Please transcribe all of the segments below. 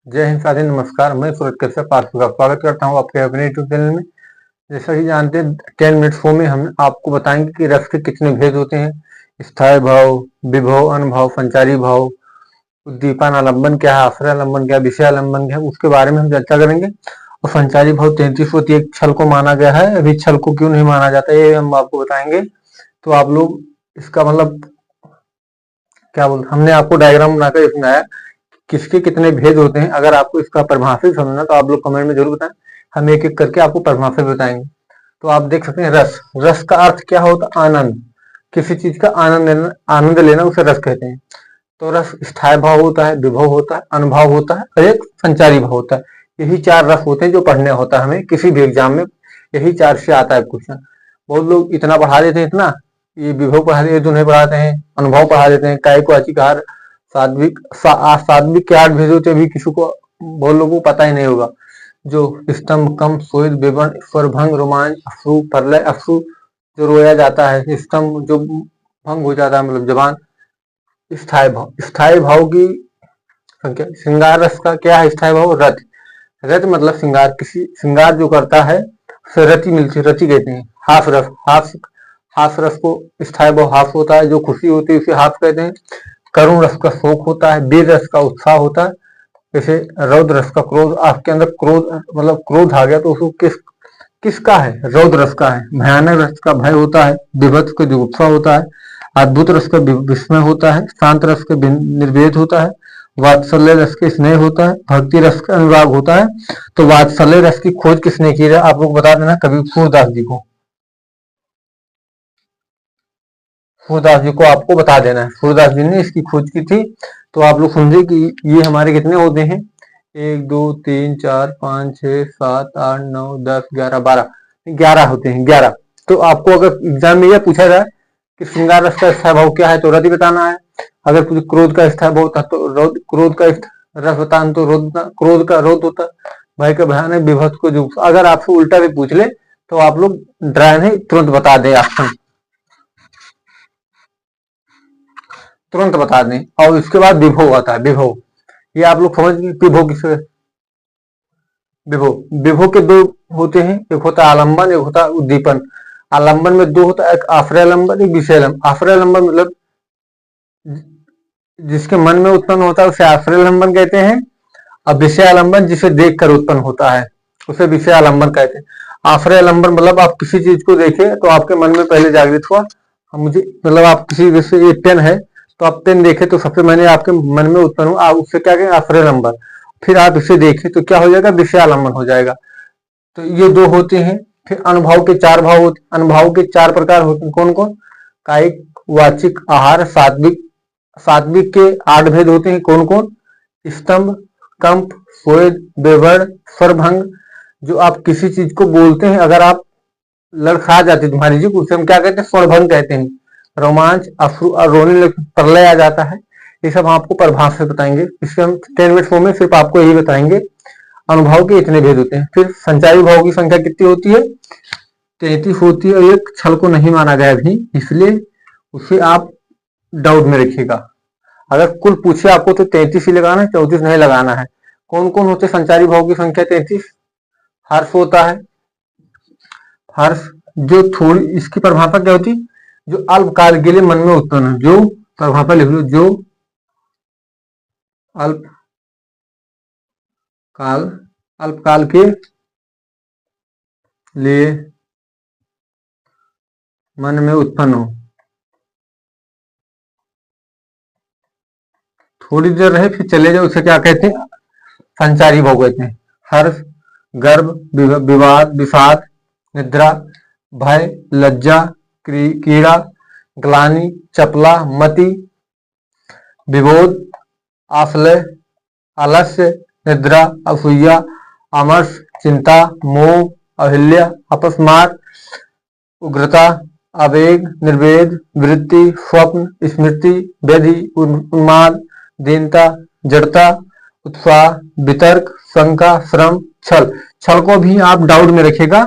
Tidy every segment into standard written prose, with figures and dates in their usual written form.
जय हिंद साथी, नमस्कार। मैं सूरज कश्यप आपका स्वागत करता हूं आपके अपने यूट्यूब चैनल में। जैसा कि जानते हैं 10 मिनट शो में हम आपको बताएंगे कि रस के कितने भेद होते हैं। स्थायी भाव, विभव, अनुभाव, संचारी भाव, उद्दीपन, आलंबन क्या है, आश्रयालंबन क्या है, विषयालंबन क्या है, उसके बारे में हम चर्चा करेंगे। और संचारी भाव 33 होती है, छल को माना गया है, अभी छल को क्यों नहीं माना जाता ये हम आपको बताएंगे। तो आप लोग इसका मतलब क्या बोलते, हमने आपको डायग्राम बनाकर समझाया किसके कितने भेद होते हैं। अगर आपको इसका परिभाषित समझना तो आप लोग कमेंट में जरूर बताएं, हम एक एक करके आपको परिभाषित बताएंगे। तो आप देख सकते हैं रस, रस का अर्थ क्या होता है? आनंद, किसी चीज का आनंद लेना उसे रस कहते हैं। तो रस स्थायी भाव होता है, विभव होता है, अनुभाव होता है और एक संचारी भाव होता है। यही 4 रस होते हैं जो पढ़ने होता है हमें किसी भी एग्जाम में। यही 4 से आता है क्वेश्चन। बहुत लोग इतना पढ़ा देते हैं, इतना ये विभव पढ़ा देते, नहीं पढ़ाते हैं, अनुभव पढ़ा देते हैं, कायिक, वाचिक, आहार, सात्विक। सात्विक के 8 भेद होते हैं, अभी किसी को, बहुत लोगों को पता ही नहीं होगा। जो स्तंभ, कंप, स्वेद, विवरण, स्वरभंग, रोमांच, अश्रु, प्रलय, अश्रु जो रोया जाता है, स्तंभ जो भंग हो जाता है मतलब जबान। स्थायी भाव, स्थायी भाव की संख्या। श्रृंगार रस का क्या है स्थायी भाव? रति। रति मतलब श्रृंगार, किसी श्रृंगार जो करता है उसे रति मिलती है, रति कहते हैं। हास रस, हास रस को स्थायी भाव हास होता है, जो खुशी होती है उसे हास कहते हैं। करुण रस का शोक होता है, वीर रस का उत्साह होता है। जैसे रौद्र रस का क्रोध, आपके अंदर क्रोध मतलब क्रोध आ गया तो उसको किसका है? रौद्र रस का है। भयानक रस का भय होता है, विभत्स का जुगुप्सा होता है, अद्भुत रस का विस्मय होता है, शांत रस का निर्वेद होता है, वात्सल्य रस के स्नेह होता है, भक्ति रस का अनुराग होता है। तो वात्सल्य रस की खोज किसने की है? आप लोग बता देना कभी सूरदास जी को। सूरदास जी को आपको बता देना है, सूरदास जी ने इसकी खोज की थी। तो आप लोग समझे कि ये हमारे कितने होते हैं? 1 2 3 4 5 6 7 8 9 10 11 12, 11 होते हैं, 11। तो आपको अगर एग्जाम में यह पूछा जाए कि श्रृंगार रस का स्थायी भाव क्या है तो रति बताना है। अगर कुछ क्रोध का स्थायी भाव था तो क्रोध का रस बताना, तो क्रोध का रोध होता, भय का भयानक, विभत्स को जुगुप्सा। अगर आपसे उल्टा भी पूछ ले तो आप लोग ड्राई नहीं, तुरंत बता दें, ऑप्शन तुरंत बता दें। और इसके बाद विभव आता है, विभव। ये आप लोग समझ गए विभव किसे? विभव, विभव के 2 होते हैं, एक होता है आलंबन, एक होता है उद्दीपन। आलंबन में 2 होता है, एक आश्रयालंबन, एक विषयालंबन। आश्रयालंबन मतलब जिसके मन में उत्पन्न होता है उसे आश्रयालंबन कहते हैं। अब विषयालंबन जिसे देखकर उत्पन्न होता है उसे विषयालंबन कहते हैं। आश्रयालंबन मतलब आप किसी चीज को देखे तो आपके मन में पहले जागृत हुआ, मुझे मतलब आप किसी, जैसे ये पेन है तो आप पेन देखे तो सबसे मैंने आपके मन में उत्पन्न हुआ, आप उससे क्या कहें? आश्रयालंबन। फिर आप इसे देखें तो क्या हो जाएगा? विषयालंबन हो जाएगा। तो ये 2 होते हैं। फिर अनुभव के 4 भाव होते, अनुभव के 4 प्रकार होते हैं। कौन कौन? कायिक, वाचिक, आहार, सात्विक। सात्विक के 8 भेद होते हैं। कौन कौन? स्तंभ, कंप, स्वेद, विवरण, स्वरभंग। जो आप किसी चीज को बोलते हैं, अगर आप लड़खड़ा जाती तुम्हारी जी, उसे हम क्या कहते हैं? स्वरभंग कहते हैं। रोमांच, अश्रु और रोने लग, प्रलय आ जाता है। ये सब आपको परिभाषा से बताएंगे। इसके हम 10 मिनट में सिर्फ आपको यही बताएंगे। अनुभव के इतने भेद होते हैं। फिर संचारी भाव की संख्या कितनी होती है? 33 होती है। और एक छल को नहीं माना गया अभी, इसलिए उसे आप डाउट में रखिएगा। अगर कुल पूछे आपको तो 33 ही लगाना है, 34 नहीं लगाना है। कौन कौन होते संचारी भाव की संख्या 33? हर्ष होता है, हर्ष जो थोड़ी, इसकी परिभाषा क्या होती? जो अल्पकाल के लिए मन में उत्पन्न है, जो परिभाषा लिख लो, जो अल्पकाल के लिए मन में उत्पन्न हो, थोड़ी देर रहे फिर चले जाए, उसे क्या कहते हैं? संचारी भाव कहते हैं। हर्ष, गर्व, विवाद, विषाद, निद्रा, भय, लज्जा, कीड़ा, ग्लानि, चपला, मति, विबोध, आश्रय, आलस्य, निद्रा, असूया, आमर्ष, चिंता, मोह, अहिल्या, अपस्मार, उग्रता, आवेग, निर्वेद, वृत्ति, स्वप्न, स्मृति, व्याधि, उन्माद, दीनता, जड़ता, उत्साह, वितर्क, शंका, श्रम, छल। छल को भी आप डाउट में रखिएगा,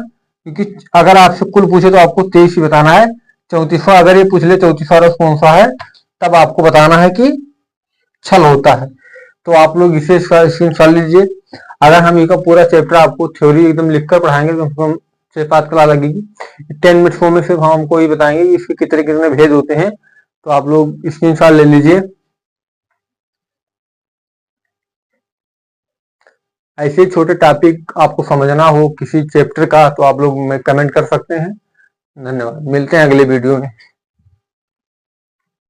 क्योंकि अगर आपसे कुल पूछे तो आपको 23 ही बताना है। 34वां अगर ये पूछ ले 34वां रस कौन सा है, तब आपको बताना है कि छल होता है। तो आप लोग इसे स्क्रीनशॉट लीजिए। अगर हम इसका पूरा चैप्टर आपको थ्योरी एकदम लिखकर पढ़ाएंगे तो हमको 6-7 क्लास लगेगी। 10 मिनट फॉर्म में सिर्फ हम आपको ये बताएंगे कि इसके कितने कितने भेद होते हैं। तो आप लोग स्क्रीनशॉट ले लीजिए। ऐसे छोटे टॉपिक आपको समझना हो किसी चैप्टर का तो आप लोग में कमेंट कर सकते हैं। धन्यवाद, मिलते हैं अगले वीडियो में।